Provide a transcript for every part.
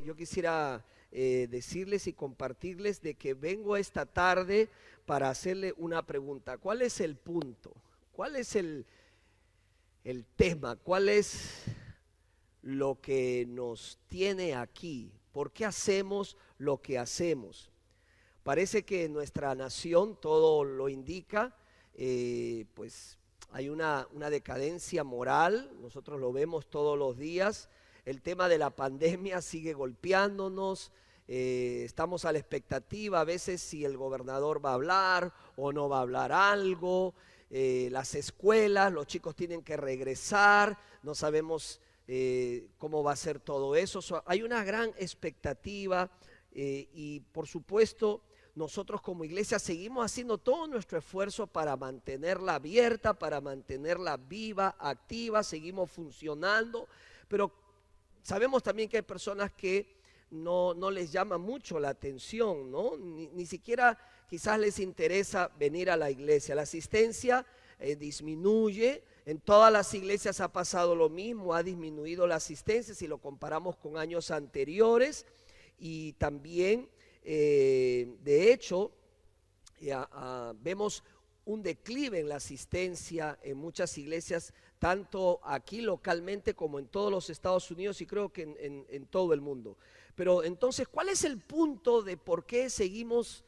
Yo quisiera decirles y compartirles de que vengo esta tarde para hacerle una pregunta. ¿Cuál es el punto? ¿Cuál es el tema? ¿Cuál es lo que nos tiene aquí? ¿Por qué hacemos lo que hacemos? Parece que en nuestra nación todo lo indica, pues hay una decadencia moral, nosotros lo vemos todos los días. El tema de la pandemia sigue golpeándonos, estamos a la expectativa a veces si el gobernador va a hablar o no va a hablar algo. Las escuelas, los chicos tienen que regresar, no sabemos cómo va a ser todo eso. Hay una gran expectativa y por supuesto nosotros como iglesia seguimos haciendo todo nuestro esfuerzo para mantenerla abierta, para mantenerla viva, activa, seguimos funcionando, pero sabemos también que hay personas que no les llama mucho la atención, ¿no? Ni siquiera quizás les interesa venir a la iglesia. La asistencia disminuye, en todas las iglesias ha pasado lo mismo, ha disminuido la asistencia si lo comparamos con años anteriores y también de hecho vemos un declive en la asistencia en muchas iglesias, tanto aquí localmente como en todos los Estados Unidos y creo que en todo el mundo. Pero entonces, ¿cuál es el punto de por qué seguimos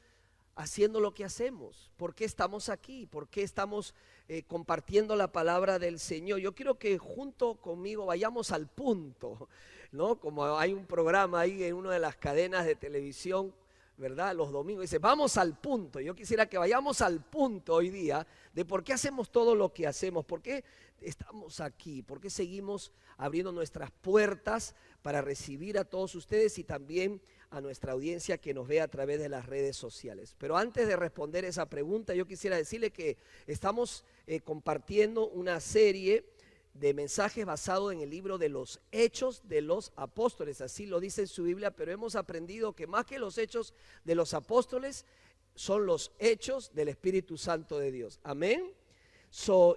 haciendo lo que hacemos? ¿Por qué estamos aquí? ¿Por qué estamos compartiendo la palabra del Señor? Yo quiero que junto conmigo vayamos al punto, ¿no? Como hay un programa ahí en una de las cadenas de televisión, ¿verdad? Los domingos dice, vamos al punto. Yo quisiera que vayamos al punto hoy día de por qué hacemos todo lo que hacemos, por qué estamos aquí, por qué seguimos abriendo nuestras puertas para recibir a todos ustedes y también a nuestra audiencia que nos ve a través de las redes sociales. Pero antes de responder esa pregunta, yo quisiera decirle que estamos compartiendo una serie de mensajes basados en el libro de los Hechos de los Apóstoles, así lo dice en su Biblia, pero hemos aprendido que más que los Hechos de los Apóstoles son los Hechos del Espíritu Santo de Dios. Amén.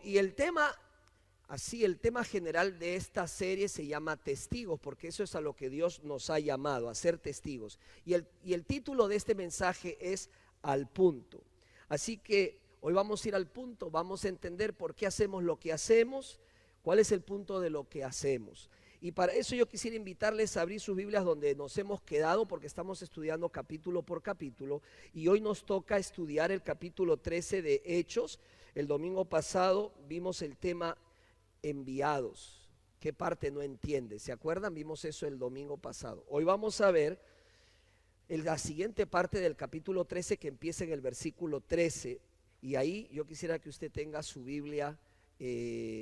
Y el tema general de esta serie se llama Testigos, porque eso es a lo que Dios nos ha llamado, a ser testigos. Y el título de este mensaje es Al punto. Así que hoy vamos a ir al punto, vamos a entender por qué hacemos lo que hacemos. ¿Cuál es el punto de lo que hacemos? Y para eso yo quisiera invitarles a abrir sus Biblias donde nos hemos quedado porque estamos estudiando capítulo por capítulo y hoy nos toca estudiar el capítulo 13 de Hechos. El domingo pasado vimos el tema enviados. ¿Qué parte no entiende? ¿Se acuerdan? Vimos eso el domingo pasado. Hoy vamos a ver la siguiente parte del capítulo 13 que empieza en el versículo 13 y ahí yo quisiera que usted tenga su Biblia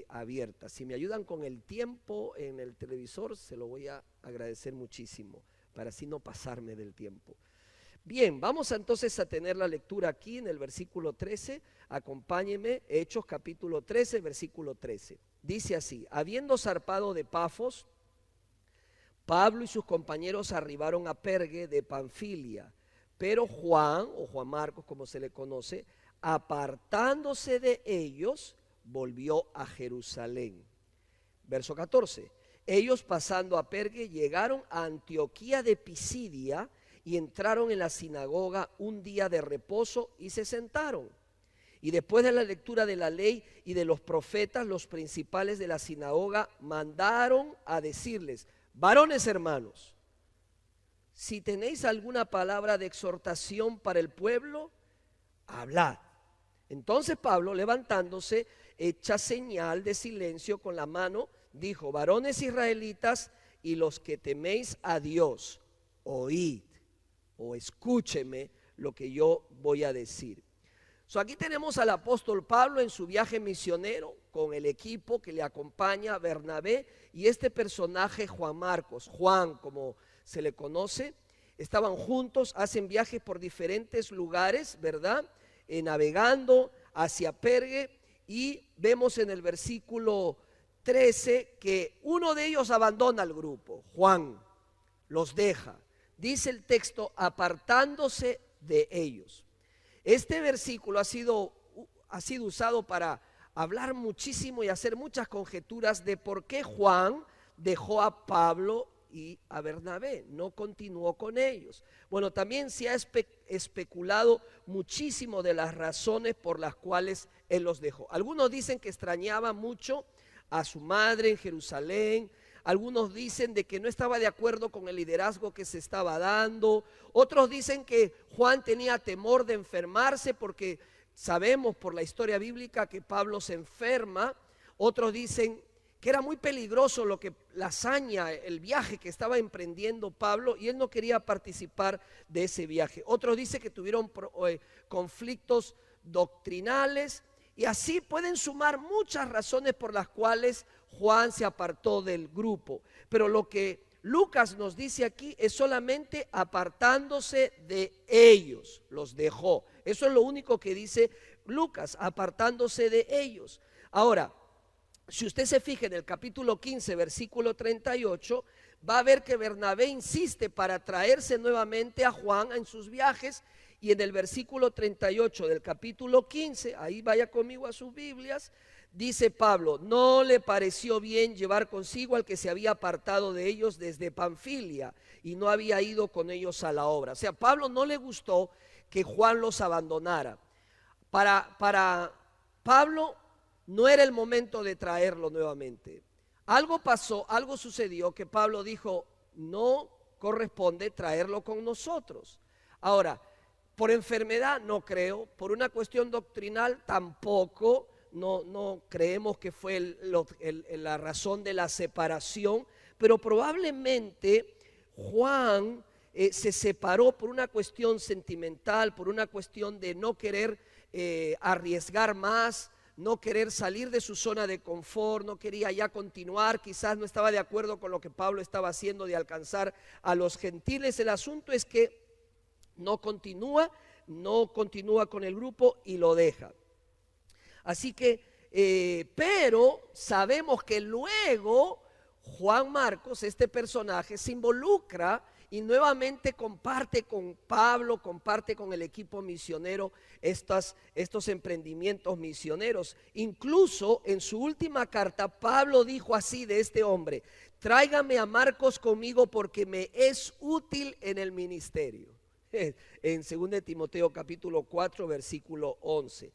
abierta. Si me ayudan con el tiempo en el televisor, se lo voy a agradecer muchísimo, para así no pasarme del tiempo. Bien, vamos entonces a tener la lectura aquí en el versículo 13. Acompáñenme, Hechos capítulo 13, versículo 13. Dice así: habiendo zarpado de Pafos, Pablo y sus compañeros arribaron a Perge de Panfilia, pero Juan, o Juan Marcos como se le conoce, apartándose de ellos, volvió a Jerusalén. Verso 14. Ellos pasando a Perge llegaron a Antioquía de Pisidia y entraron en la sinagoga un día de reposo y se sentaron. Y después de la lectura de la ley y de los profetas, los principales de la sinagoga mandaron a decirles: varones hermanos, si tenéis alguna palabra de exhortación para el pueblo, hablad. Entonces Pablo, levantándose, hecha señal de silencio con la mano, dijo: varones israelitas y los que teméis a Dios, oíd o escúcheme lo que yo voy a decir. Aquí tenemos al apóstol Pablo en su viaje misionero con el equipo que le acompaña, Bernabé, y este personaje Juan Marcos, Juan como se le conoce, estaban juntos, hacen viajes por diferentes lugares, ¿verdad? Navegando hacia Perge. Y vemos en el versículo 13 que uno de ellos abandona al grupo, Juan, los deja. Dice el texto, apartándose de ellos. Este versículo ha sido usado para hablar muchísimo y hacer muchas conjeturas de por qué Juan dejó a Pablo y a Bernabé, no continuó con ellos. Bueno, también se ha especulado muchísimo de las razones por las cuales él los dejó. Algunos dicen que extrañaba mucho a su madre en Jerusalén. Algunos dicen de que no estaba de acuerdo con el liderazgo que se estaba dando. Otros dicen que Juan tenía temor de enfermarse porque sabemos por la historia bíblica que Pablo se enferma. Otros dicen que era muy peligroso la hazaña, el viaje que estaba emprendiendo Pablo, y él no quería participar de ese viaje. Otros dicen que tuvieron conflictos doctrinales, y así pueden sumar muchas razones por las cuales Juan se apartó del grupo. Pero lo que Lucas nos dice aquí es solamente apartándose de ellos, los dejó. Eso es lo único que dice Lucas, apartándose de ellos. Ahora, si usted se fija en el capítulo 15, versículo 38, va a ver que Bernabé insiste para traerse nuevamente a Juan en sus viajes. Y en el versículo 38 del capítulo 15, ahí vaya conmigo a sus Biblias, dice Pablo: no le pareció bien llevar consigo al que se había apartado de ellos desde Panfilia y no había ido con ellos a la obra. O sea, Pablo no le gustó que Juan los abandonara. Para Pablo no era el momento de traerlo nuevamente. Algo pasó, algo sucedió que Pablo dijo: no corresponde traerlo con nosotros. Ahora, por enfermedad no creo, por una cuestión doctrinal tampoco, no creemos que fue la razón de la separación, pero probablemente Juan se separó por una cuestión sentimental, por una cuestión de no querer arriesgar más, no querer salir de su zona de confort, no quería ya continuar, quizás no estaba de acuerdo con lo que Pablo estaba haciendo de alcanzar a los gentiles. El asunto es que no continúa con el grupo y lo deja. Así que, pero sabemos que luego Juan Marcos, este personaje, se involucra y nuevamente comparte con Pablo, comparte con el equipo misionero estos emprendimientos misioneros. Incluso en su última carta, Pablo dijo así de este hombre: tráigame a Marcos conmigo porque me es útil en el ministerio. En 2 Timoteo capítulo 4 versículo 11.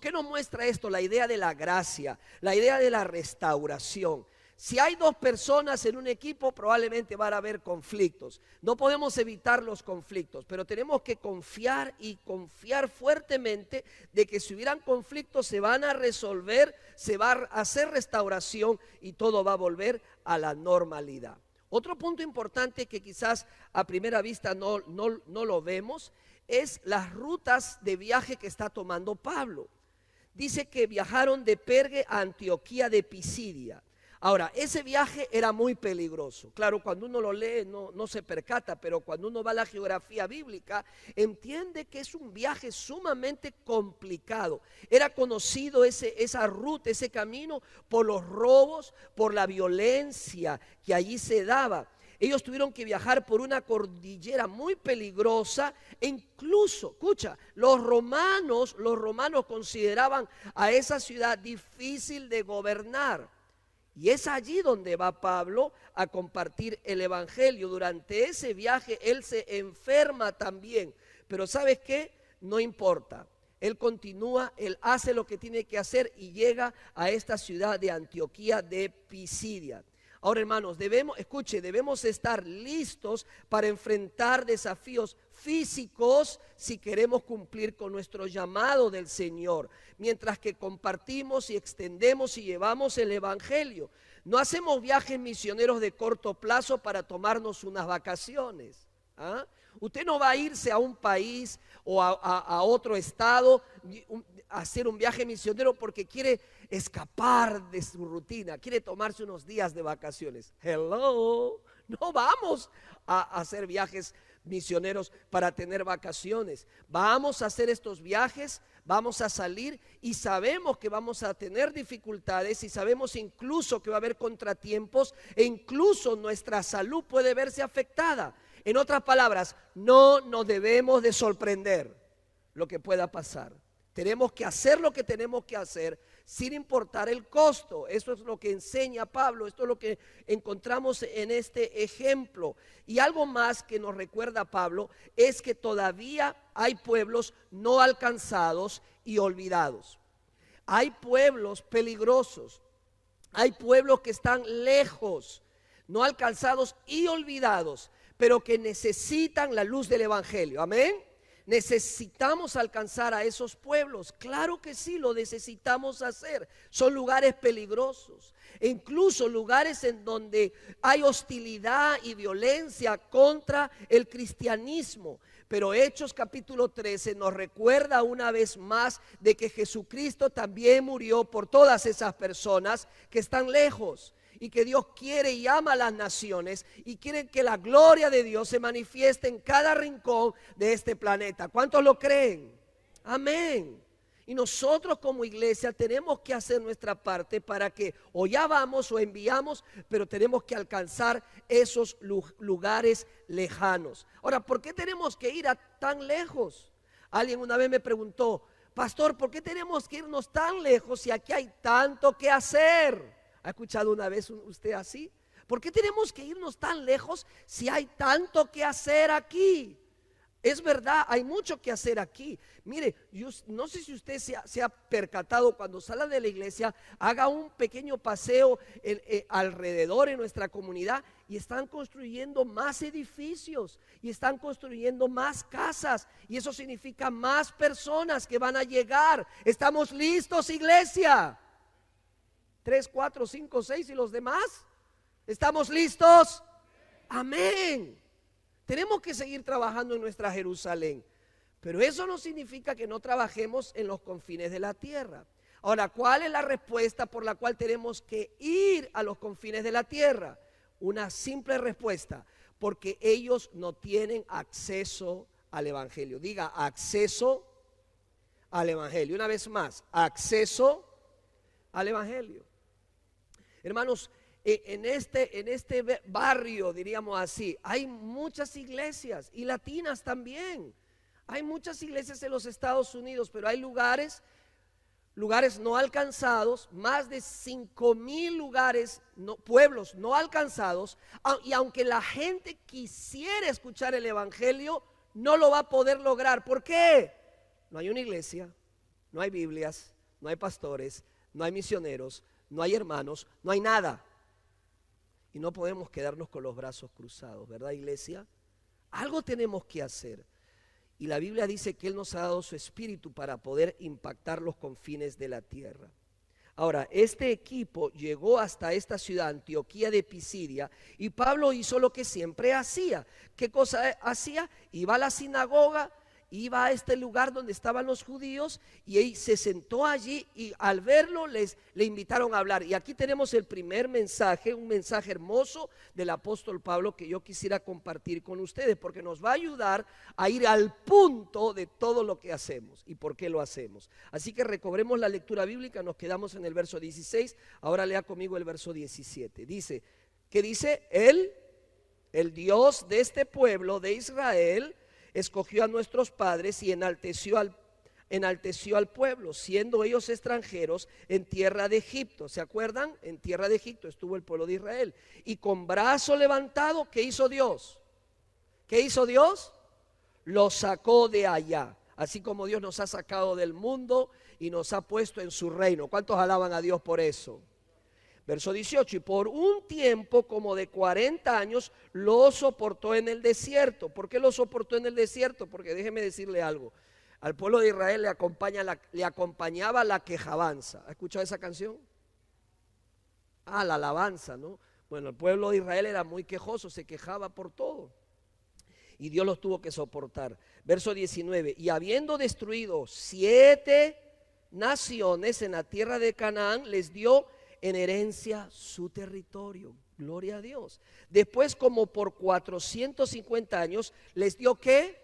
¿Qué nos muestra esto? La idea de la gracia, la idea de la restauración. Si hay dos personas en un equipo, probablemente van a haber conflictos. No podemos evitar los conflictos, pero tenemos que confiar y confiar fuertemente de que si hubieran conflictos se van a resolver, se va a hacer restauración y todo va a volver a la normalidad. Otro punto importante que quizás a primera vista no lo vemos es las rutas de viaje que está tomando Pablo. Dice que viajaron de Perge a Antioquía de Pisidia. Ahora, ese viaje era muy peligroso. Claro, cuando uno lo lee no se percata, pero cuando uno va a la geografía bíblica, entiende que es un viaje sumamente complicado. Era conocido esa ruta, ese camino, por los robos, por la violencia que allí se daba. Ellos tuvieron que viajar por una cordillera muy peligrosa e incluso, escucha, los romanos consideraban a esa ciudad difícil de gobernar. Y es allí donde va Pablo a compartir el evangelio. Durante ese viaje él se enferma también, pero ¿sabes qué? No importa. Él continúa, él hace lo que tiene que hacer y llega a esta ciudad de Antioquía de Pisidia. Ahora, hermanos, debemos estar listos para enfrentar desafíos físicos si queremos cumplir con nuestro llamado del Señor, mientras que compartimos y extendemos y llevamos el evangelio. No hacemos viajes misioneros de corto plazo para tomarnos unas vacaciones. Usted no va a irse a un país o a otro estado a hacer un viaje misionero porque quiere escapar de su rutina, quiere tomarse unos días de vacaciones. Hello, no vamos a hacer viajes misioneros para tener vacaciones. Vamos a hacer estos viajes, vamos a salir y sabemos que vamos a tener dificultades y sabemos incluso que va a haber contratiempos e incluso nuestra salud puede verse afectada. En otras palabras, no nos debemos de sorprender lo que pueda pasar. Tenemos que hacer lo que tenemos que hacer, sin importar el costo. Eso es lo que enseña Pablo, esto es lo que encontramos en este ejemplo. Y algo más que nos recuerda Pablo es que todavía hay pueblos no alcanzados y olvidados. Hay pueblos peligrosos, hay pueblos que están lejos, no alcanzados y olvidados, pero que necesitan la luz del evangelio. Amén. Necesitamos alcanzar a esos pueblos. Claro que sí, lo necesitamos hacer. Son lugares peligrosos, e incluso lugares en donde hay hostilidad y violencia contra el cristianismo. Pero Hechos capítulo 13 nos recuerda una vez más de que Jesucristo también murió por todas esas personas que están lejos, y que Dios quiere y ama a las naciones y quiere que la gloria de Dios se manifieste en cada rincón de este planeta. ¿Cuántos lo creen? Amén. Y nosotros como iglesia tenemos que hacer nuestra parte para que o ya vamos o enviamos, pero tenemos que alcanzar esos lugares lejanos. Ahora, ¿por qué tenemos que ir a tan lejos? Alguien una vez me preguntó: pastor, ¿por qué tenemos que irnos tan lejos si aquí hay tanto que hacer? ¿Ha escuchado una vez usted así? ¿Por qué tenemos que irnos tan lejos si hay tanto que hacer aquí? Es verdad, hay mucho que hacer aquí. Mire, yo no sé si usted se ha percatado, cuando sale de la iglesia, haga un pequeño paseo alrededor en nuestra comunidad, y están construyendo más edificios y están construyendo más casas, y eso significa más personas que van a llegar. ¿Estamos listos, iglesia? 3, 4, 5, 6 y los demás. ¿Estamos listos? Amén. Tenemos que seguir trabajando en nuestra Jerusalén, pero eso no significa que no trabajemos en los confines de la tierra. Ahora, ¿cuál es la respuesta por la cual tenemos que ir a los confines de la tierra? Una simple respuesta: porque ellos no tienen acceso al evangelio. Diga: acceso al evangelio. Una vez más: acceso al evangelio. Hermanos, en este barrio, diríamos así, hay muchas iglesias, y latinas también. Hay muchas iglesias en los Estados Unidos, pero hay lugares no alcanzados, más de 5,000 lugares, pueblos no alcanzados, y aunque la gente quisiera escuchar el evangelio, no lo va a poder lograr. ¿Por qué? No hay una iglesia, no hay Biblias, no hay pastores, no hay misioneros, no hay hermanos, no hay nada. Y no podemos quedarnos con los brazos cruzados, ¿verdad, iglesia? Algo tenemos que hacer. Y la Biblia dice que Él nos ha dado su espíritu para poder impactar los confines de la tierra. Ahora, este equipo llegó hasta esta ciudad, Antioquía de Pisidia, y Pablo hizo lo que siempre hacía. ¿Qué cosa hacía? Iba a la sinagoga, iba a este lugar donde estaban los judíos, y él se sentó allí, y al verlo le invitaron a hablar. Y aquí tenemos el primer mensaje, un mensaje hermoso del apóstol Pablo que yo quisiera compartir con ustedes, porque nos va a ayudar a ir al punto de todo lo que hacemos y por qué lo hacemos. Así que recobremos la lectura bíblica. Nos quedamos en el verso 16, ahora lea conmigo el verso 17. Dice, ¿qué dice? El Dios de este pueblo de Israel escogió a nuestros padres y enalteció al pueblo, siendo ellos extranjeros en tierra de Egipto. ¿Se acuerdan? En tierra de Egipto estuvo el pueblo de Israel. Y con brazo levantado, ¿qué hizo Dios? ¿Qué hizo Dios? Lo sacó de allá. Así como Dios nos ha sacado del mundo y nos ha puesto en su reino. ¿Cuántos alaban a Dios por eso? Verso 18, y por un tiempo como de 40 años lo soportó en el desierto. ¿Por qué lo soportó en el desierto? Porque déjeme decirle algo, al pueblo de Israel le acompañaba la quejabanza. ¿Ha escuchado esa canción? La alabanza, ¿no? Bueno, el pueblo de Israel era muy quejoso, se quejaba por todo, y Dios los tuvo que soportar. Verso 19, y habiendo destruido 7 naciones en la tierra de Canaán, les dio en herencia su territorio. Gloria a Dios. Después, como por 450 años, les dio ¿qué?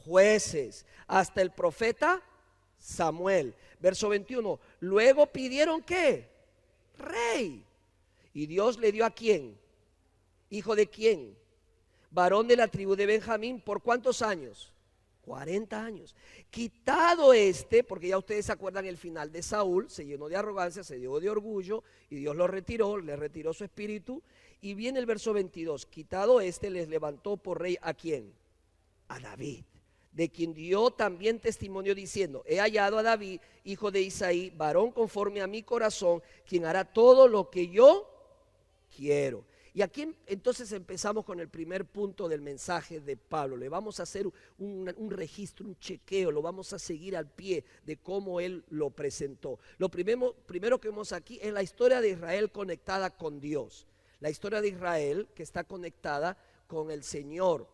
Jueces, hasta el profeta Samuel. Verso 21, luego pidieron ¿qué? Rey. Y Dios le dio ¿a quién? ¿Hijo de quién? Varón de la tribu de Benjamín. ¿Por cuántos años? 40 años. Quitado porque ya ustedes se acuerdan el final de Saúl, se llenó de arrogancia, se llenó de orgullo y Dios lo retiró, le retiró su espíritu. Y viene el verso 22, quitado les levantó por rey ¿a quién? A David, de quien dio también testimonio diciendo, he hallado a David, hijo de Isaí, varón conforme a mi corazón, quien hará todo lo que yo quiero. Y aquí entonces empezamos con el primer punto del mensaje de Pablo. Le vamos a hacer un registro, un chequeo, lo vamos a seguir al pie de cómo él lo presentó. Lo primero que vemos aquí es la historia de Israel conectada con Dios. La historia de Israel que está conectada con el Señor.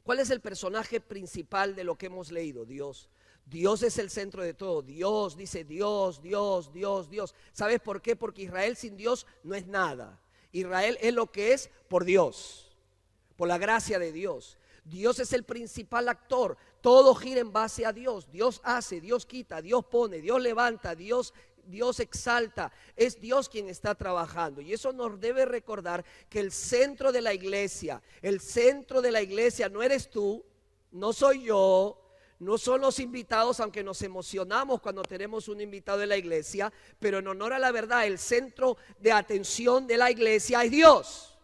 ¿Cuál es el personaje principal de lo que hemos leído? Dios. Dios es el centro de todo. Dios, dice Dios, Dios, Dios, Dios. ¿Sabes por qué? Porque Israel sin Dios no es nada. Israel es lo que es por Dios, por la gracia de Dios. Dios es el principal actor. Todo gira en base a Dios. Dios hace, Dios quita, Dios pone, Dios levanta, Dios exalta. Es Dios quien está trabajando. Y eso nos debe recordar que el centro de la iglesia no eres tú, no soy yo, no son los invitados, aunque nos emocionamos cuando tenemos un invitado de la iglesia, pero en honor a la verdad, el centro de atención de la iglesia es Dios.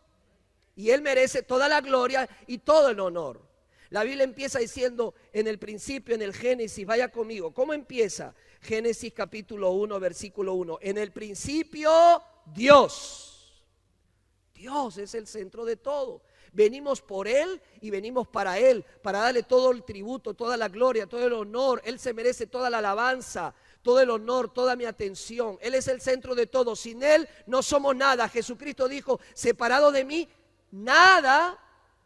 Y Él merece toda la gloria y todo el honor. La Biblia empieza diciendo en el principio, en el Génesis, vaya conmigo. ¿Cómo empieza? Génesis capítulo 1, versículo 1. En el principio, Dios. Dios es el centro de todo. Venimos por Él y venimos para Él, para darle todo el tributo, toda la gloria, todo el honor. Él se merece toda la alabanza, todo el honor, toda mi atención. Él es el centro de todo. Sin Él no somos nada. Jesucristo dijo, separado de mí, nada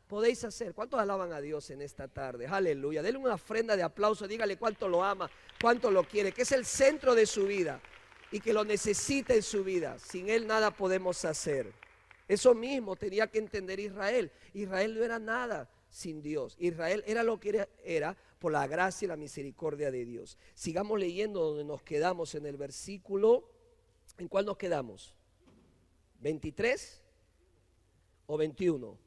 podéis hacer. ¿Cuántos alaban a Dios en esta tarde? Aleluya. Denle una ofrenda de aplauso, dígale cuánto lo ama, cuánto lo quiere, que es el centro de su vida y que lo necesita en su vida. Sin Él nada podemos hacer. Eso mismo tenía que entender Israel. Israel no era nada sin Dios. Israel era lo que era por la gracia y la misericordia de Dios. Sigamos leyendo donde nos quedamos en el versículo. ¿En cuál nos quedamos? ¿23 o 21?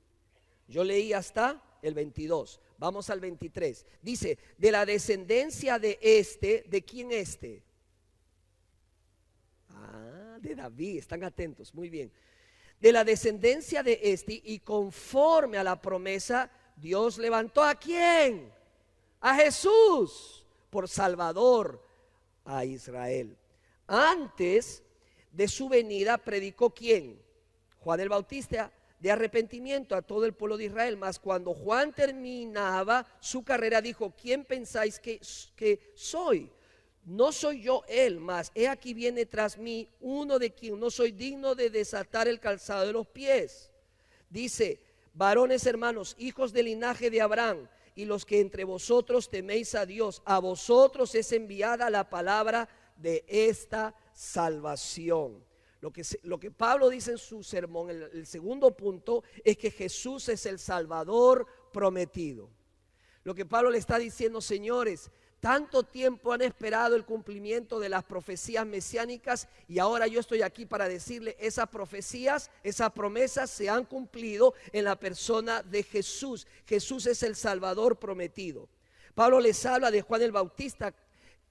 Yo leí hasta el 22. Vamos al 23. Dice, de la descendencia de ¿de quién de David. Están atentos, muy bien. De la descendencia de y conforme a la promesa, Dios levantó ¿a quién? A Jesús por Salvador a Israel. Antes de su venida predicó ¿quién? Juan el Bautista, de arrepentimiento a todo el pueblo de Israel. Mas cuando Juan terminaba su carrera dijo, ¿quién pensáis que soy? No soy yo él, mas he aquí viene tras mí uno de quien no soy digno de desatar el calzado de los pies. Dice, varones hermanos, hijos del linaje de Abraham, y los que entre vosotros teméis a Dios, a vosotros es enviada la palabra de esta salvación. Lo que Pablo dice en su sermón, el segundo punto, es que Jesús es el Salvador prometido. Lo que Pablo le está diciendo, señores, tanto tiempo han esperado el cumplimiento de las profecías mesiánicas y ahora yo estoy aquí para decirle, esas profecías, esas promesas se han cumplido en la persona de Jesús. Jesús es el Salvador prometido. Pablo les habla de Juan el Bautista,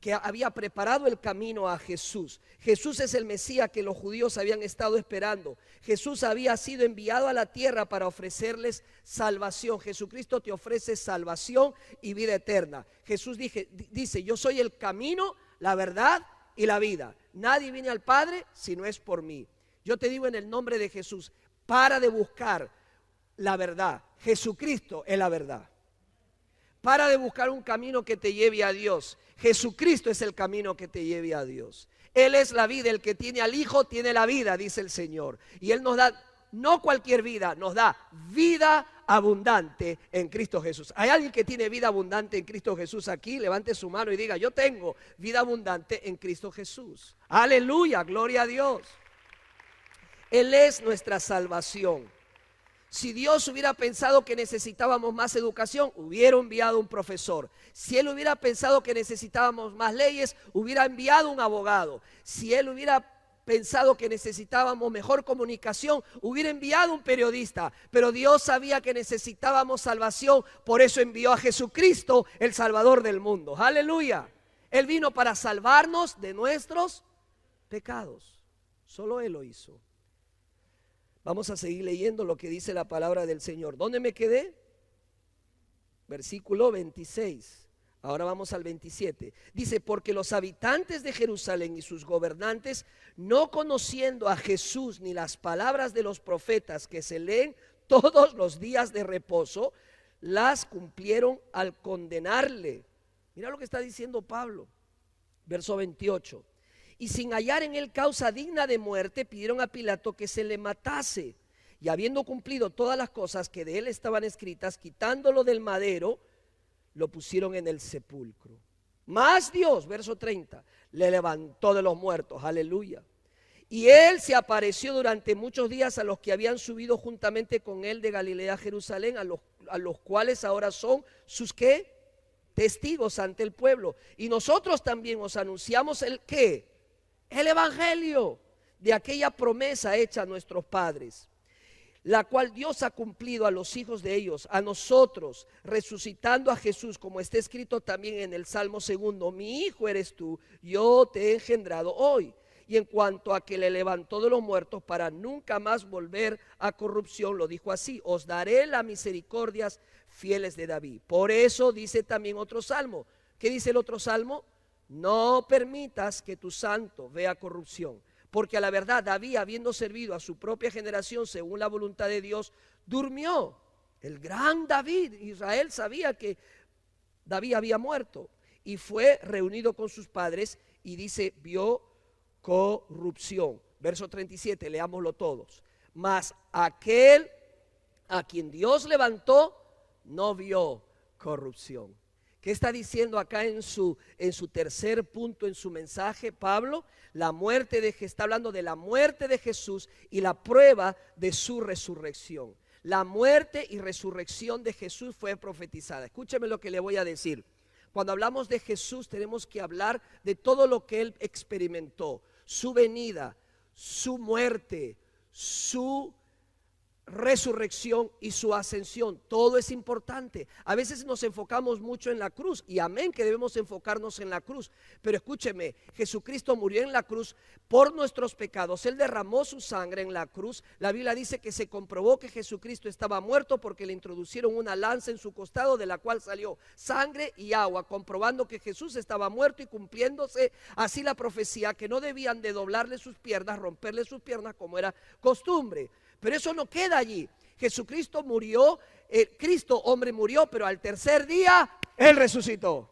que había preparado el camino a Jesús. Jesús es el Mesías que los judíos habían estado esperando. Jesús había sido enviado a la tierra para ofrecerles salvación. Jesucristo te ofrece salvación y vida eterna. Jesús dice, yo soy el camino, la verdad y la vida. Nadie viene al Padre si no es por mí. Yo te digo en el nombre de Jesús, para de buscar la verdad. Jesucristo es la verdad. Para de buscar un camino que te lleve a Dios. Jesucristo es el camino que te lleve a Dios. Él es la vida, el que tiene al Hijo tiene la vida, dice el Señor. Y Él nos da, no cualquier vida, nos da vida abundante en Cristo Jesús. ¿Hay alguien que tiene vida abundante en Cristo Jesús aquí? Levante su mano y diga, yo tengo vida abundante en Cristo Jesús. Aleluya, gloria a Dios. Él es nuestra salvación. Si Dios hubiera pensado que necesitábamos más educación, hubiera enviado un profesor. Si Él hubiera pensado que necesitábamos más leyes, hubiera enviado un abogado. Si Él hubiera pensado que necesitábamos mejor comunicación, hubiera enviado un periodista, pero Dios sabía que necesitábamos salvación, por eso envió a Jesucristo, el Salvador del mundo. Aleluya. Él vino para salvarnos de nuestros pecados. Solo Él lo hizo. Vamos a seguir leyendo lo que dice la palabra del Señor. ¿Dónde me quedé? Versículo 26. Ahora vamos al 27. Dice, porque los habitantes de Jerusalén y sus gobernantes, no conociendo a Jesús ni las palabras de los profetas que se leen todos los días de reposo, las cumplieron al condenarle. Mira lo que está diciendo Pablo. Verso 28. Y sin hallar en él causa digna de muerte, pidieron a Pilato que se le matase. Y habiendo cumplido todas las cosas que de él estaban escritas, quitándolo del madero, lo pusieron en el sepulcro. Mas Dios, verso 30, le levantó de los muertos, aleluya. Y él se apareció durante muchos días a los que habían subido juntamente con él de Galilea a Jerusalén, a los cuales ahora son sus ¿qué? Testigos ante el pueblo. Y nosotros también os anunciamos el ¿qué? El evangelio de aquella promesa hecha a nuestros padres, la cual Dios ha cumplido a los hijos de ellos, a nosotros, resucitando a Jesús, como está escrito también en el Salmo 2, mi hijo eres tú, yo te he engendrado hoy. Y en cuanto a que le levantó de los muertos para nunca más volver a corrupción, lo dijo así, os daré las misericordias fieles de David. Por eso dice también otro salmo. ¿Qué dice el otro salmo? No permitas que tu santo vea corrupción. Porque a la verdad David, habiendo servido a su propia generación según la voluntad de Dios, durmió. El gran David, Israel sabía que David había muerto y fue reunido con sus padres y dice, vio corrupción. Verso 37, leámoslo todos. Mas aquel a quien Dios levantó no vio corrupción. ¿Qué está diciendo acá en su tercer punto en su mensaje Pablo? La muerte está hablando de la muerte de Jesús y la prueba de su resurrección. La muerte y resurrección de Jesús fue profetizada. Escúcheme lo que le voy a decir. Cuando hablamos de Jesús tenemos que hablar de todo lo que Él experimentó. Su venida, su muerte, su resurrección y su ascensión. Todo es importante. A veces nos enfocamos mucho en la cruz y amén que debemos enfocarnos en la cruz, pero escúcheme, Jesucristo murió en la cruz por nuestros pecados. Él derramó su sangre en la cruz. La Biblia dice que se comprobó que Jesucristo estaba muerto porque le introducieron una lanza en su costado de la cual salió sangre y agua, comprobando que Jesús estaba muerto y cumpliéndose así la profecía que no debían de doblarle sus piernas, romperle sus piernas como era costumbre. Pero eso no queda allí. Jesucristo murió, Cristo hombre murió, pero al tercer día Él resucitó.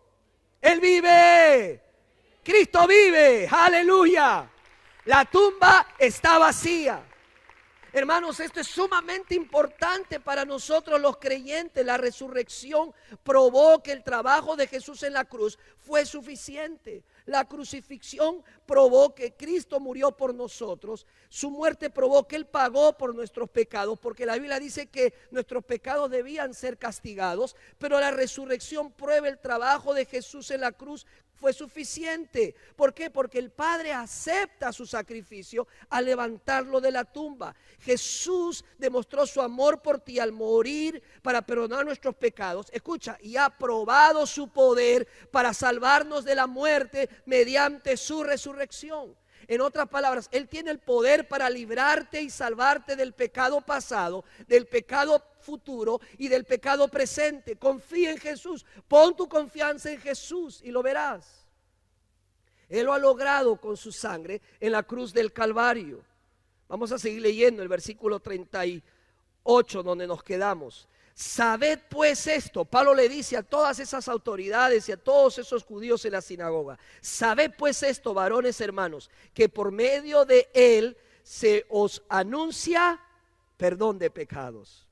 Él vive. Cristo vive. Aleluya. La tumba está vacía. Hermanos, esto es sumamente importante para nosotros los creyentes. La resurrección probó que el trabajo de Jesús en la cruz fue suficiente. La crucifixión probó que Cristo murió por nosotros. Su muerte probó que Él pagó por nuestros pecados, porque la Biblia dice que nuestros pecados debían ser castigados, pero la resurrección prueba el trabajo de Jesús en la cruz fue suficiente. ¿Por qué? Porque el Padre acepta su sacrificio al levantarlo de la tumba. Jesús demostró su amor por ti al morir para perdonar nuestros pecados. Escucha, y ha probado su poder para salvarnos de la muerte mediante su resurrección. En otras palabras, Él tiene el poder para librarte y salvarte del pecado pasado, del pecado futuro y del pecado presente. Confía en Jesús, pon tu confianza en Jesús y lo verás. Él lo ha logrado con su sangre en la cruz del Calvario. Vamos a seguir leyendo el versículo 38 donde nos quedamos. Sabed pues esto, Pablo le dice a todas esas autoridades y a todos esos judíos en la sinagoga, sabed pues esto, varones hermanos, que por medio de él se os anuncia perdón de pecados.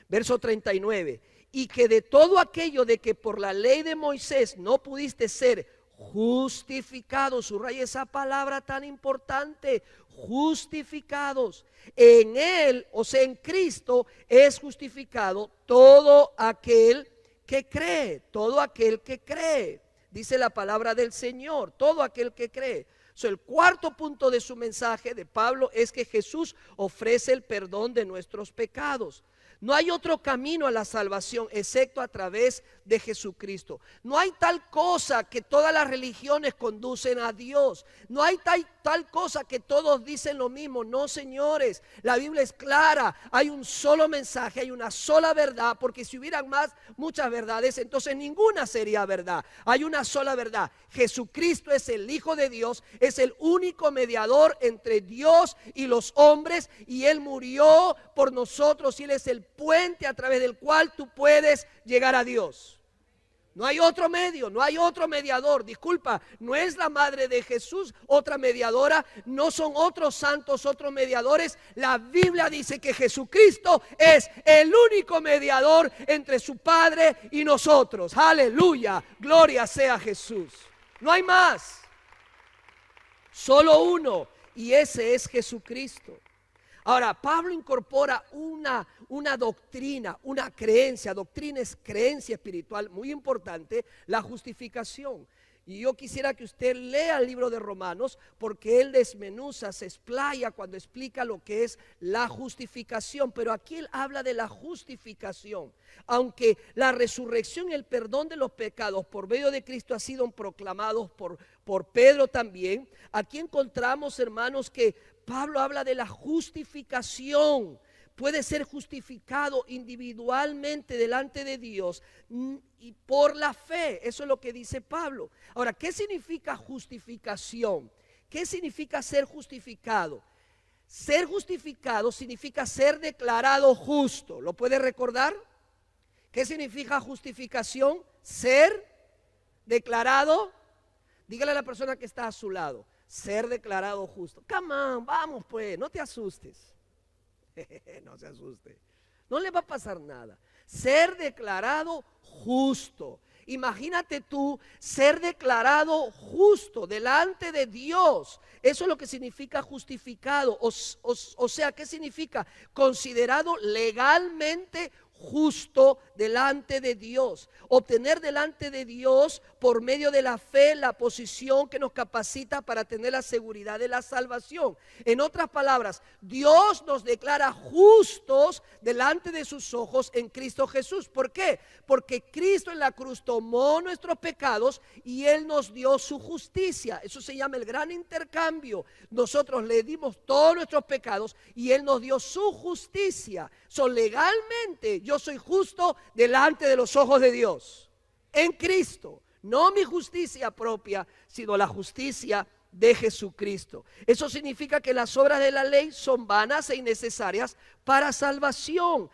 Verso 39, y que de todo aquello de que por la ley de Moisés no pudiste ser justificados, subraya esa palabra tan importante, justificados. En Él, o sea, en Cristo es justificado todo aquel que cree, todo aquel que cree. Dice la palabra del Señor, todo aquel que cree. So, el cuarto punto de su mensaje de Pablo es que Jesús ofrece el perdón de nuestros pecados. No hay otro camino a la salvación excepto a través de Jesucristo. No hay tal cosa que todas las religiones conducen a Dios. No hay tal cosa que todos dicen lo mismo. No, señores, la Biblia es clara. Hay un solo mensaje, hay una sola verdad, porque si hubieran muchas verdades, entonces ninguna sería verdad. Hay una sola verdad. Jesucristo es el Hijo de Dios, es el único mediador entre Dios y los hombres, y Él murió por nosotros y Él es el puente a través del cual tú puedes llegar a Dios. No hay otro medio, no hay otro mediador. Disculpa, no es la madre de Jesús otra mediadora, no son otros santos otros mediadores. La Biblia dice que Jesucristo es el único mediador entre su Padre y nosotros. Aleluya, gloria sea Jesús. No hay más, solo uno, y ese es Jesucristo. Ahora, Pablo incorpora una doctrina, una creencia. Doctrina es creencia espiritual muy importante, la justificación. Y yo quisiera que usted lea el libro de Romanos, porque él desmenuza, se explaya cuando explica lo que es la justificación. Pero aquí él habla de la justificación. Aunque la resurrección y el perdón de los pecados por medio de Cristo ha sido proclamados por Pedro también, aquí encontramos, hermanos, que Pablo habla de la justificación. Puede ser justificado individualmente delante de Dios y por la fe. Eso es lo que dice Pablo. Ahora, ¿qué significa justificación? ¿Qué significa ser justificado? Ser justificado significa ser declarado justo. ¿Lo puede recordar? ¿Qué significa justificación? Ser declarado. Dígale a la persona que está a su lado: ser declarado justo. Come on, vamos pues, no te asustes. No se asuste, no le va a pasar nada. Ser declarado justo. Imagínate tú ser declarado justo delante de Dios. Eso es lo que significa justificado. O sea, ¿qué significa? Considerado legalmente justo delante de Dios. Obtener delante de Dios por medio de la fe la posición que nos capacita para tener la seguridad de la salvación. En otras palabras, Dios nos declara justos delante de sus ojos en Cristo Jesús. ¿Por qué? Porque Cristo en la cruz tomó nuestros pecados y Él nos dio su justicia. Eso se llama el gran intercambio. Nosotros le dimos todos nuestros pecados y Él nos dio su justicia. Legalmente yo soy justo delante de los ojos de Dios en Cristo. No mi justicia propia, sino la justicia de Jesucristo. Eso significa que las obras de la ley son vanas e innecesarias para salvación.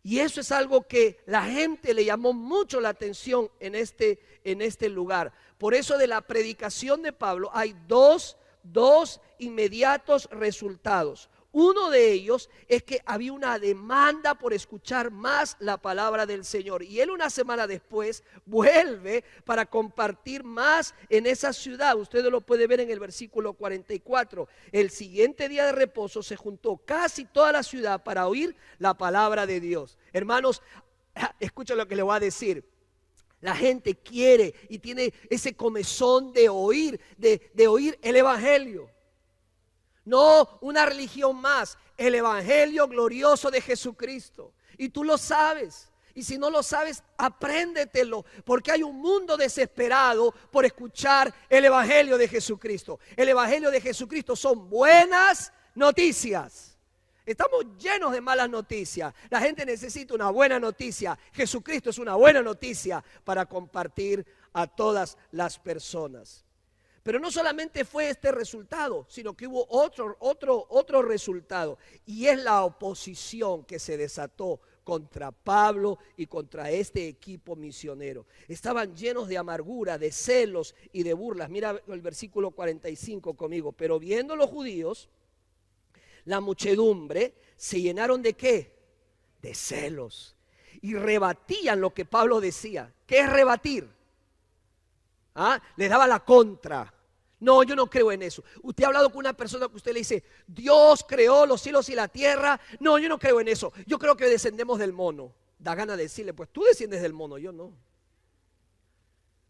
Y eso es algo que la gente le llamó mucho la atención en este lugar. Por eso de la predicación de Pablo hay dos inmediatos resultados. Uno de ellos es que había una demanda por escuchar más la palabra del Señor. Y él una semana después vuelve para compartir más en esa ciudad. Usted lo puede ver en el versículo 44. El siguiente día de reposo se juntó casi toda la ciudad para oír la palabra de Dios. Hermanos, escucha lo que le voy a decir. La gente quiere y tiene ese comezón de oír, de oír el evangelio. No una religión más, el evangelio glorioso de Jesucristo. Y tú lo sabes. Y si no lo sabes, apréndetelo, porque hay un mundo desesperado por escuchar el evangelio de Jesucristo. El evangelio de Jesucristo son buenas noticias. Estamos llenos de malas noticias. La gente necesita una buena noticia. Jesucristo es una buena noticia para compartir a todas las personas. Pero no solamente fue este resultado, sino que hubo otro resultado, y es la oposición que se desató contra Pablo y contra este equipo misionero. Estaban llenos de amargura, de celos y de burlas. Mira el versículo 45 conmigo. Pero viendo los judíos, la muchedumbre se llenaron ¿de qué? De celos. Y rebatían lo que Pablo decía. ¿Qué es rebatir? Les daba la contra. No, yo no creo en eso. Usted ha hablado con una persona que usted le dice: Dios creó los cielos y la tierra. No, yo no creo en eso. Yo creo que descendemos del mono. Da gana de decirle: pues tú desciendes del mono, yo no.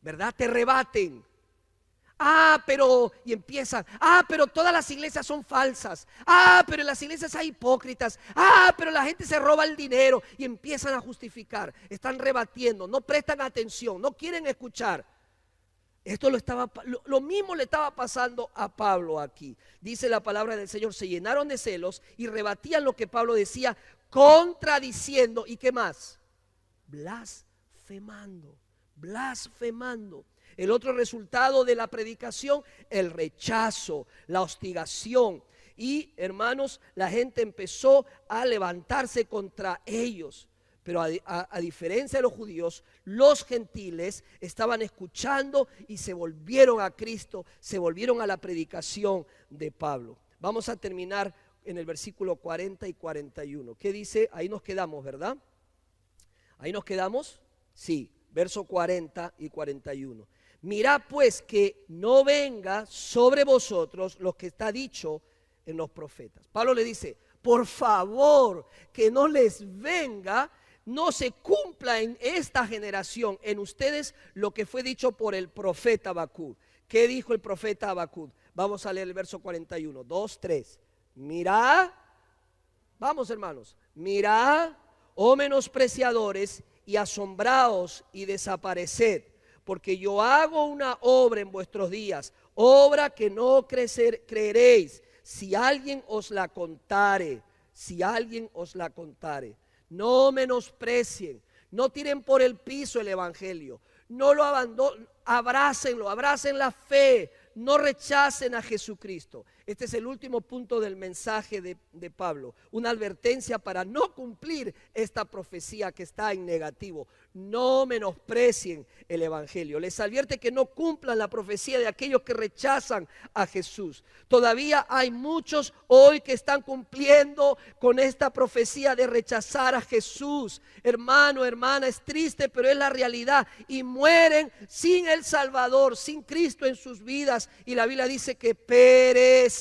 ¿Verdad? Te rebaten. y empiezan, pero todas las iglesias son falsas, pero en las iglesias hay hipócritas, pero la gente se roba el dinero, y empiezan a justificar, están rebatiendo, no prestan atención, no quieren escuchar. Lo mismo le estaba pasando a Pablo aquí. Dice la palabra del Señor, se llenaron de celos y rebatían lo que Pablo decía, contradiciendo, ¿y qué más? Blasfemando. El otro resultado de la predicación, el rechazo, la hostigación. Y hermanos, la gente empezó a levantarse contra ellos. Pero a diferencia de los judíos, los gentiles estaban escuchando y se volvieron a Cristo, se volvieron a la predicación de Pablo. Vamos a terminar en el versículo 40 y 41. ¿Qué dice? Ahí nos quedamos, ¿verdad? ¿Ahí nos quedamos? Sí, verso 40 y 41. Mirad pues que no venga sobre vosotros lo que está dicho en los profetas. Pablo le dice, por favor, que no les venga, no se cumpla en esta generación, en ustedes, lo que fue dicho por el profeta Habacuc. ¿Qué dijo el profeta Habacuc? Vamos a leer el verso 41, 2, 3. Mirad, vamos hermanos, mirad, oh menospreciadores, y asombraos y desapareced, porque yo hago una obra en vuestros días, obra que no creeréis, si alguien os la contare. No menosprecien, no tiren por el piso el evangelio, no lo abandonen, abrácenlo, abracen la fe, no rechacen a Jesucristo. Este es el último punto del mensaje de Pablo, una advertencia para no cumplir esta profecía que está en negativo. No menosprecien el evangelio. Les advierte que no cumplan la profecía de aquellos que rechazan a Jesús. Todavía hay muchos hoy que están cumpliendo con esta profecía de rechazar a Jesús. Hermano, hermana, es triste, pero es la realidad. Y mueren sin el Salvador, sin Cristo en sus vidas. Y la Biblia dice que perecerán.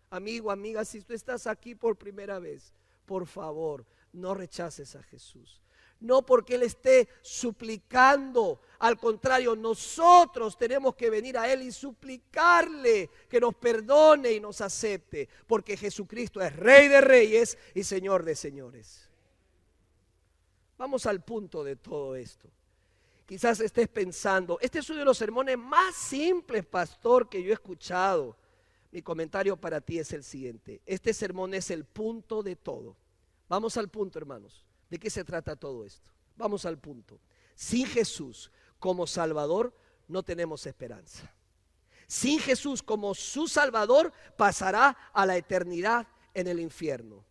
Amigo, amiga, si tú estás aquí por primera vez, por favor, no rechaces a Jesús. No porque Él esté suplicando, al contrario, nosotros tenemos que venir a Él y suplicarle que nos perdone y nos acepte, porque Jesucristo es Rey de Reyes y Señor de Señores. Vamos al punto de todo esto. Quizás estés pensando, este es uno de los sermones más simples, pastor, que yo he escuchado. Mi comentario para ti es el siguiente: este sermón es el punto de todo. Vamos al punto, hermanos. ¿De qué se trata todo esto? Vamos al punto. Sin Jesús como Salvador no tenemos esperanza. Sin Jesús como su Salvador pasará a la eternidad en el infierno.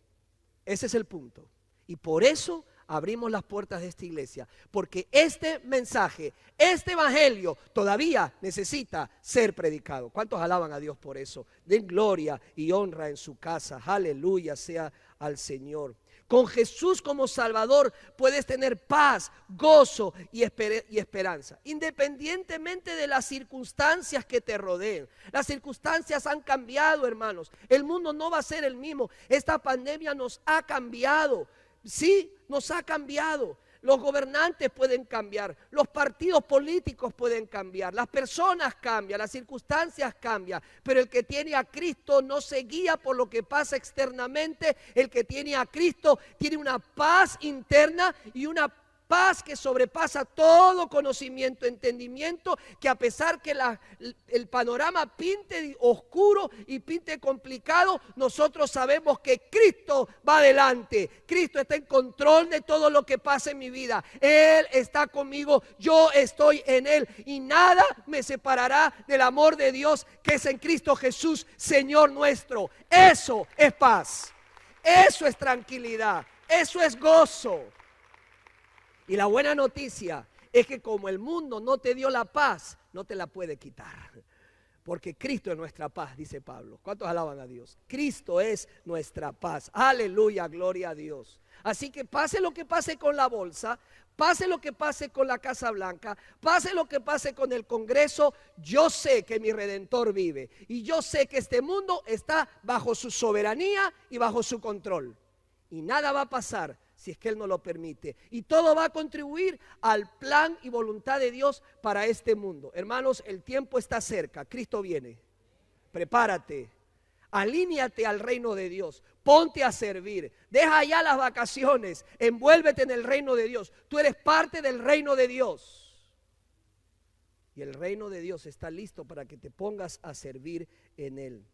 Ese es el punto. Y por eso abrimos las puertas de esta iglesia, porque este mensaje, este evangelio todavía necesita ser predicado. ¿Cuántos alaban a Dios por eso? Den gloria y honra en su casa. Aleluya sea al Señor. Con Jesús como Salvador puedes tener paz, gozo y esperanza, independientemente de las circunstancias que te rodeen. Las circunstancias han cambiado, hermanos. El mundo no va a ser el mismo. Esta pandemia nos ha cambiado. Sí, nos ha cambiado. Los gobernantes pueden cambiar, los partidos políticos pueden cambiar, las personas cambian, las circunstancias cambian, pero el que tiene a Cristo no se guía por lo que pasa externamente. El que tiene a Cristo tiene una paz interna y una paz que sobrepasa todo conocimiento, entendimiento, que a pesar que el panorama pinte oscuro y pinte complicado, nosotros sabemos que Cristo va adelante. Cristo está en control de todo lo que pasa en mi vida. Él está conmigo, yo estoy en Él, y nada me separará del amor de Dios que es en Cristo Jesús, Señor nuestro. Eso es paz, eso es tranquilidad, eso es gozo. Y la buena noticia es que como el mundo no te dio la paz, no te la puede quitar. Porque Cristo es nuestra paz, dice Pablo. ¿Cuántos alaban a Dios? Cristo es nuestra paz. Aleluya, gloria a Dios. Así que pase lo que pase con la bolsa, pase lo que pase con la Casa Blanca, pase lo que pase con el Congreso, yo sé que mi Redentor vive. Y yo sé que este mundo está bajo su soberanía y bajo su control. Y nada va a pasar si es que Él nos lo permite. Y todo va a contribuir al plan y voluntad de Dios para este mundo. Hermanos, el tiempo está cerca, Cristo viene. Prepárate, alíñate al reino de Dios, ponte a servir, deja ya las vacaciones, envuélvete en el reino de Dios. Tú eres parte del reino de Dios. Y el reino de Dios está listo para que te pongas a servir en Él.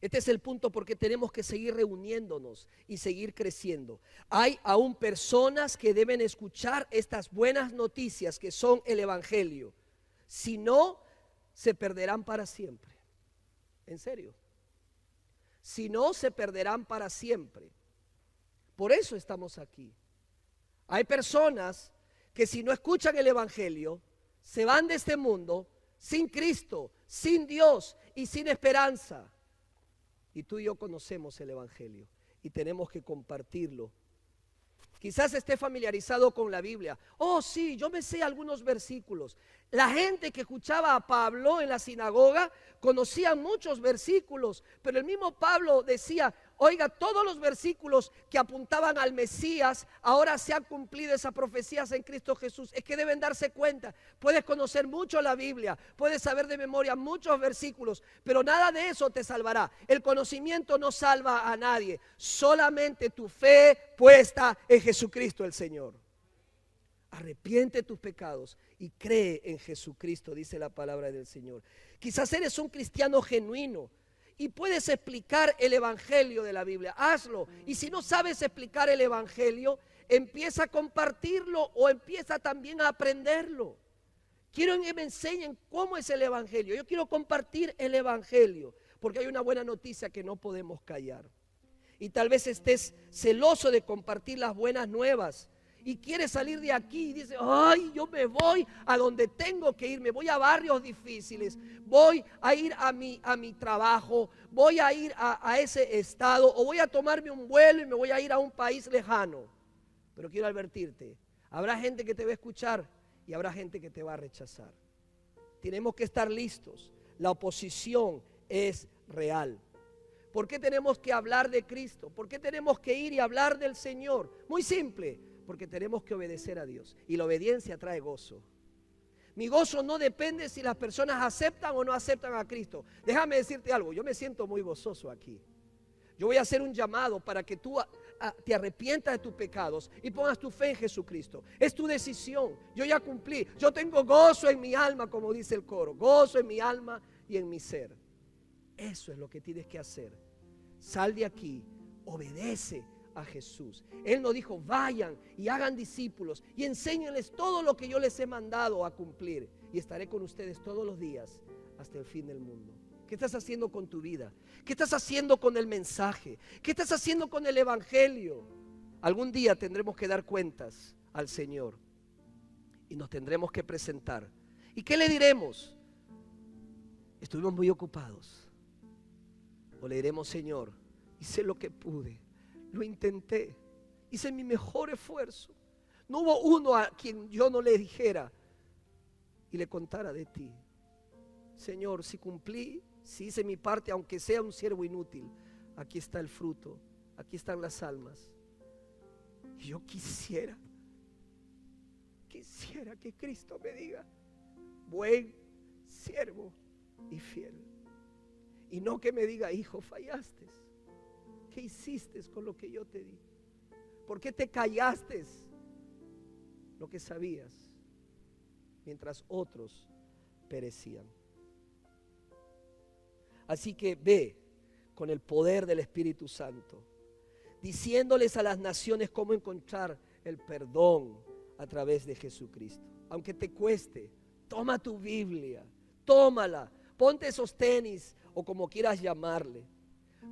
Este es el punto porque tenemos que seguir reuniéndonos y seguir creciendo. Hay aún personas que deben escuchar estas buenas noticias que son el Evangelio. Si no, se perderán para siempre. En serio. Si no, se perderán para siempre. Por eso estamos aquí. Hay personas que si no escuchan el Evangelio, se van de este mundo sin Cristo, sin Dios y sin esperanza. Y tú y yo conocemos el Evangelio y tenemos que compartirlo. Quizás esté familiarizado con la Biblia. Oh, sí, yo me sé algunos versículos. La gente que escuchaba a Pablo en la sinagoga conocía muchos versículos, pero el mismo Pablo decía, oiga, todos los versículos que apuntaban al Mesías, ahora se han cumplido esas profecías en Cristo Jesús. Es que deben darse cuenta. Puedes conocer mucho la Biblia, puedes saber de memoria muchos versículos, pero nada de eso te salvará. El conocimiento no salva a nadie, solamente tu fe puesta en Jesucristo el Señor. Arrepiente tus pecados y cree en Jesucristo, dice la palabra del Señor. Quizás eres un cristiano genuino y puedes explicar el Evangelio de la Biblia, hazlo. Y si no sabes explicar el Evangelio, empieza a compartirlo o empieza también a aprenderlo. Quiero que me enseñen cómo es el Evangelio. Yo quiero compartir el Evangelio porque hay una buena noticia que no podemos callar. Y tal vez estés celoso de compartir las buenas nuevas y quieres salir de aquí y dices, ay, yo me voy a donde tengo que ir, me voy a barrios difíciles, voy a ir a mi trabajo, voy a ir a ese estado, o voy a tomarme un vuelo y me voy a ir a un país lejano. Pero quiero advertirte, habrá gente que te va a escuchar y habrá gente que te va a rechazar. Tenemos que estar listos, la oposición es real. ¿Por qué tenemos que hablar de Cristo? ¿Por qué tenemos que ir y hablar del Señor? Muy simple, porque tenemos que obedecer a Dios. Y la obediencia trae gozo. Mi gozo no depende si las personas aceptan o no aceptan a Cristo. Déjame decirte algo, yo me siento muy gozoso aquí. Yo voy a hacer un llamado para que tú te arrepientas de tus pecados y pongas tu fe en Jesucristo. Es tu decisión, yo ya cumplí. Yo tengo gozo en mi alma, como dice el coro. Gozo en mi alma y en mi ser. Eso es lo que tienes que hacer. Sal de aquí, obedece a Jesús. Él nos dijo, vayan y hagan discípulos y enséñenles todo lo que yo les he mandado a cumplir. Y estaré con ustedes todos los días hasta el fin del mundo. ¿Qué estás haciendo con tu vida? ¿Qué estás haciendo con el mensaje? ¿Qué estás haciendo con el Evangelio? Algún día tendremos que dar cuentas al Señor y nos tendremos que presentar. ¿Y qué le diremos? Estuvimos muy ocupados. O le diremos, Señor, hice lo que pude, lo intenté, hice mi mejor esfuerzo. No hubo uno a quien yo no le dijera y le contara de ti. Señor, si cumplí, si hice mi parte, aunque sea un siervo inútil, aquí está el fruto, aquí están las almas. Y yo quisiera que Cristo me diga, buen siervo y fiel. Y no que me diga, hijo, fallaste. ¿Qué hiciste con lo que yo te di? ¿Por qué te callaste lo que sabías mientras otros perecían? Así que ve con el poder del Espíritu Santo, diciéndoles a las naciones cómo encontrar el perdón a través de Jesucristo. Aunque te cueste, toma tu Biblia, tómala, ponte esos tenis o como quieras llamarle.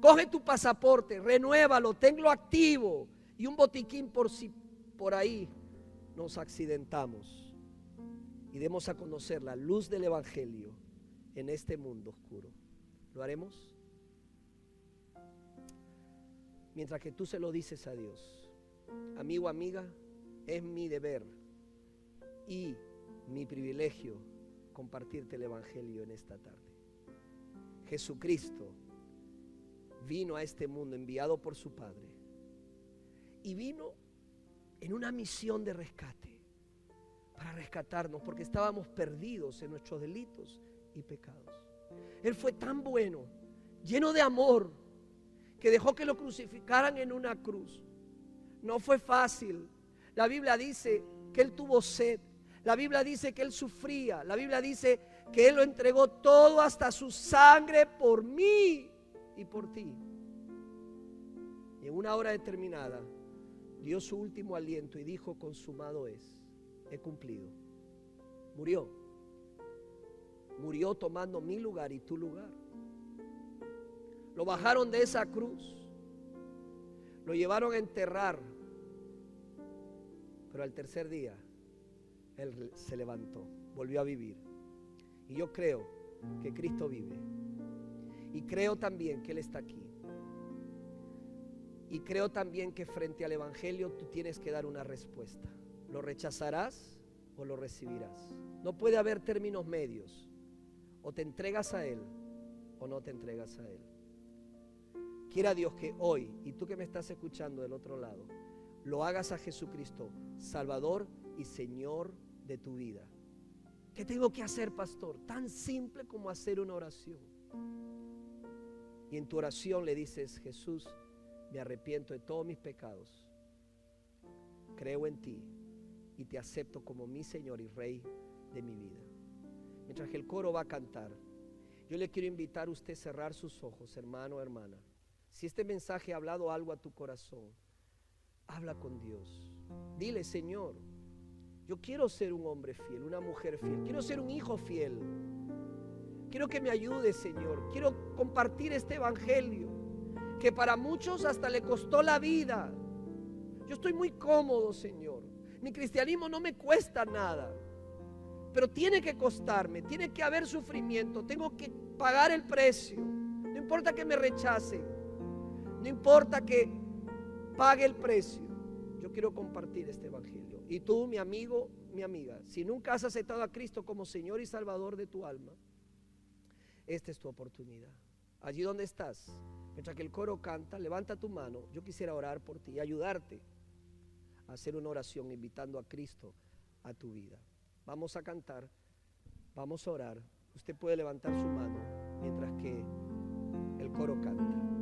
Coge tu pasaporte, renuévalo, tenlo activo y un botiquín por si por ahí nos accidentamos. Y demos a conocer la luz del Evangelio en este mundo oscuro. ¿Lo haremos? Mientras que tú se lo dices a Dios, amigo, amiga, es mi deber y mi privilegio compartirte el Evangelio en esta tarde. Jesucristo vino a este mundo enviado por su Padre y vino en una misión de rescate para rescatarnos porque estábamos perdidos en nuestros delitos y pecados. Él fue tan bueno, lleno de amor, que dejó que lo crucificaran en una cruz. No fue fácil. La Biblia dice que Él tuvo sed. La Biblia dice que Él sufría. La Biblia dice que Él lo entregó todo hasta su sangre por mí y por ti. Y en una hora determinada dio su último aliento y dijo: consumado es, he cumplido. Murió. Murió tomando mi lugar y tu lugar. Lo bajaron de esa cruz, lo llevaron a enterrar, pero al tercer día Él se levantó, volvió a vivir. Y yo creo que Cristo vive. Y creo también que Él está aquí. Y creo también que frente al Evangelio tú tienes que dar una respuesta. ¿Lo rechazarás o lo recibirás? No puede haber términos medios. O te entregas a Él o no te entregas a Él. Quiera Dios que hoy, y tú que me estás escuchando del otro lado, lo hagas a Jesucristo, Salvador y Señor de tu vida. ¿Qué tengo que hacer, pastor? Tan simple como hacer una oración. Y en tu oración le dices: Jesús, me arrepiento de todos mis pecados. Creo en ti y te acepto como mi Señor y Rey de mi vida. Mientras que el coro va a cantar, yo le quiero invitar a usted a cerrar sus ojos, hermano o hermana. Si este mensaje ha hablado algo a tu corazón, habla con Dios. Dile: Señor, yo quiero ser un hombre fiel, una mujer fiel. Quiero ser un hijo fiel. Quiero que me ayudes, Señor. Quiero compartir este evangelio que para muchos hasta le costó la vida. Yo estoy muy cómodo, Señor. Mi cristianismo no me cuesta nada, pero tiene que costarme, tiene que haber sufrimiento, tengo que pagar el precio. No importa que me rechacen, no importa que pague el precio. Yo quiero compartir este evangelio. Y tú, mi amigo, mi amiga, si nunca has aceptado a Cristo como Señor y Salvador de tu alma, esta es tu oportunidad. Allí donde estás, mientras que el coro canta, levanta tu mano. Yo quisiera orar por ti y ayudarte a hacer una oración invitando a Cristo a tu vida. Vamos a cantar, vamos a orar. Usted puede levantar su mano mientras que el coro canta.